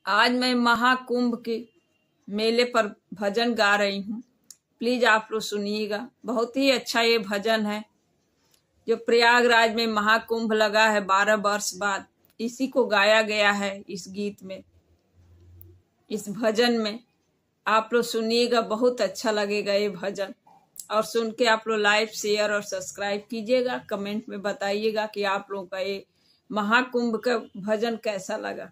आज मैं महाकुंभ के मेले पर भजन गा रही हूँ। प्लीज आप लोग सुनिएगा। बहुत ही अच्छा ये भजन है जो प्रयागराज में महाकुंभ लगा है 12 वर्ष बाद। इसी को गाया गया है इस गीत में, इस भजन में। आप लोग सुनिएगा, बहुत अच्छा लगेगा ये भजन। और सुन के आप लोग लाइक, शेयर और सब्सक्राइब कीजिएगा। कमेंट में बताइएगा कि आप लोगों का ये महाकुंभ का भजन कैसा लगा।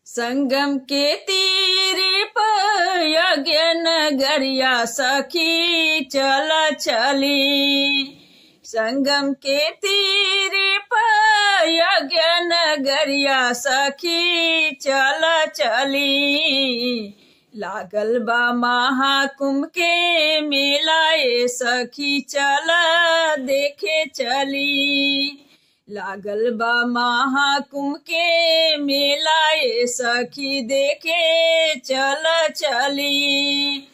संगम के तीर पर यज्ञ नगरिया सखी चल चली। संगम के तीर पर यज्ञ नगरिया सखी चल चली। लागल बा महाकुंभ के मेलाए सखी चल देखे चली। लागल बा महाकुंभ के मेलाए सखी देखे चल चली।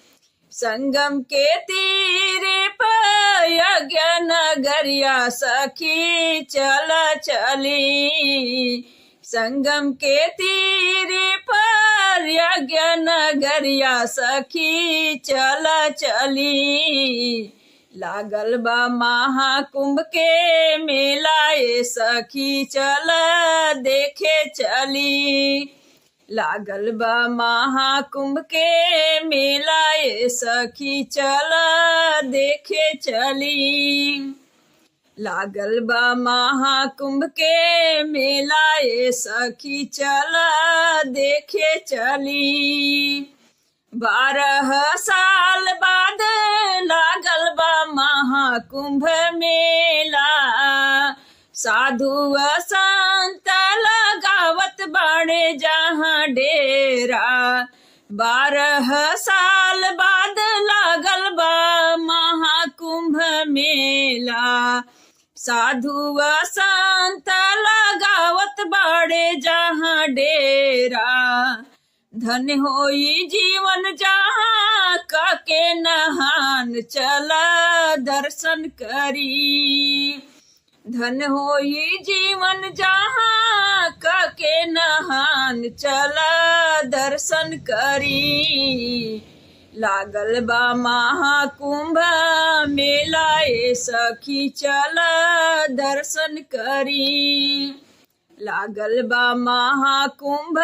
संगम के तीरे पर यज्ञ नगरिया सखी चल चली। संगम के तीरे पर यज्ञ नगरिया सखी चल चली। लागल बा महाकुंभ के मेलाए सखी चल देखे चली। लागल बा महाकुंभ के मेलाए सखी चल देखे चली। लागल बा महाकुंभ के मेलाए सखी चल देखे चली। 12 साल बाद लागल बा महाकुंभ मेला। साधु संत लगावत बाड़े जहाँ डेरा। 12 साल बाद लागल बा महाकुंभ मेला। साधु संत लगावत बाड़े जहाँ डेरा। धन होई जीवन जहाँ काके नहान चला दर्शन करी। धन होई जीवन जहाँ काके नहान चला दर्शन करी। लागल बा महाकुंभ मेलाए सखी चला दर्शन करी। लागल बा महाकुंभ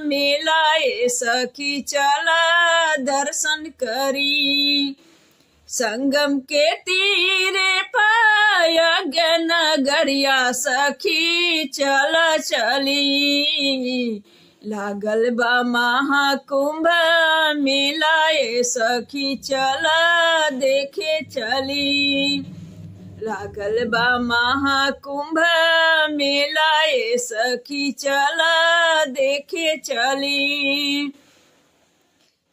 मेलाए सखी चला दर्शन करी। संगम के तीरे पर यज्ञ नगरिया सखी चल चली। लागल बा महाकुंभ मेलाए सखी चला देखे चली। लागल बा महाकुंभ मेलाए सखी चला देखे चली।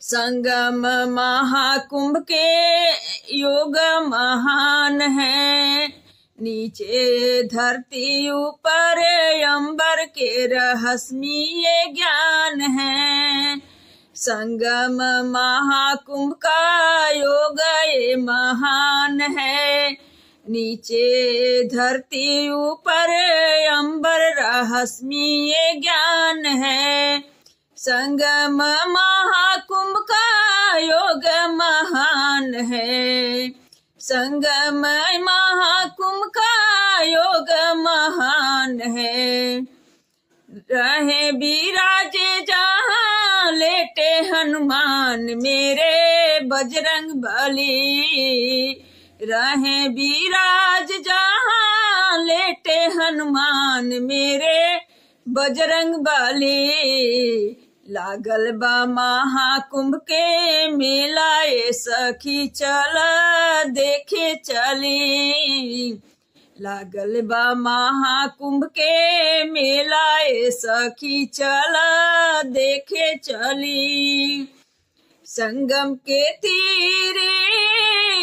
संगम महाकुंभ के योग महान है। नीचे धरती ऊपर अंबर के रहस्यमय ज्ञान है। संगम महाकुंभ का योग ये महान है। नीचे धरती ऊपर अंबर रहस्यमय ज्ञान है। संगम महाकुंभ का योग महान है। संगम महाकुंभ का योग महान है। रहे विराजे जहाँ लेटे हनुमान मेरे बजरंग बली। रहे विराज जहाँ लेटे हनुमान मेरे बजरंग बली। लागल बा महाकुंभ के मेलाए सखी चल देखे चली। लागल बा महाकुंभ के मेलाए सखी चल देखे चली। संगम के तीरे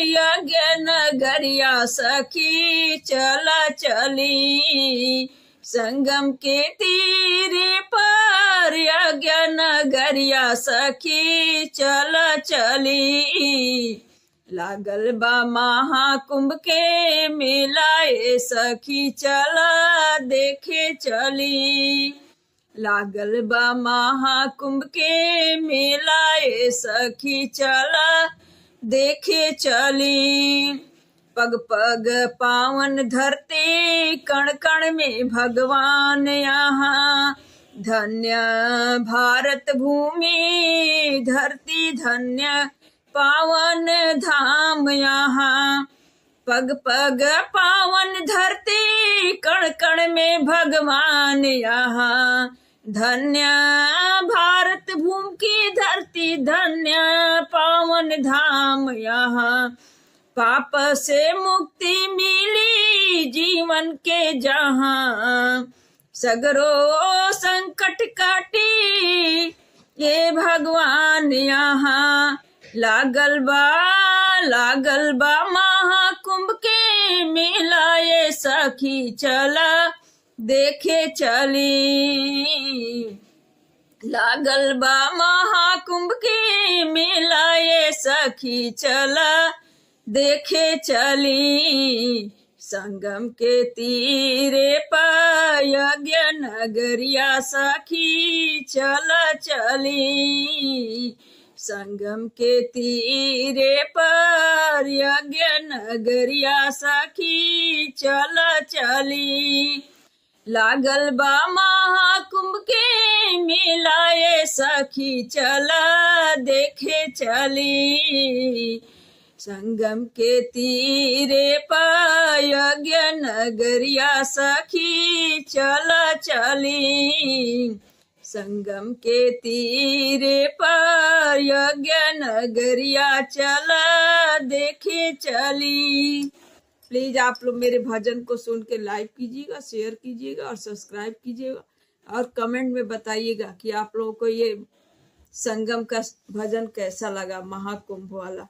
यज्ञ नगरिया सखी चल चली। संगम के तीरे पर यज्ञ नगरिया सखी चल चली। लागल बा महाकुंभ के मेलाए सखी चला देखे चली। लागल बा महाकुंभ के मेला ए सखी चला देखे चली। पग पग पावन धरते कण कण में भगवान यहाँ। धन्य भारत भूमि धरती धन्य पावन धाम यहाँ। पग पग पावन धरती कण कण में भगवान यहाँ। धन्य भारत भूमि की धरती धन्य पावन धाम यहाँ। पाप से मुक्ति मिली जीवन के जहाँ। सगरो संकट काटी ये भगवान यहाँ। लागल बा महाकुंभ के मेला ये सखी चला देखे चली। लागल बा महाकुंभ के मेला ये सखी चला देखे चली। संगम के तीरे पर यज्ञ नगरिया सखी चला चली। संगम के तीरे पर यज्ञ नगरिया सखी चला चली। लागल बा महाकुंभ के मेला ये सखी चला देखे चली। संगम के तीरे पर यज्ञ नगरिया सखी चला चली। संगम के तीरे पर यज्ञ नगरिया चला देखे चली। प्लीज आप लोग मेरे भजन को सुन के लाइक कीजिएगा, शेयर कीजिएगा और सब्सक्राइब कीजिएगा और कमेंट में बताइएगा कि आप लोगों को ये संगम का भजन कैसा लगा, महाकुंभ वाला।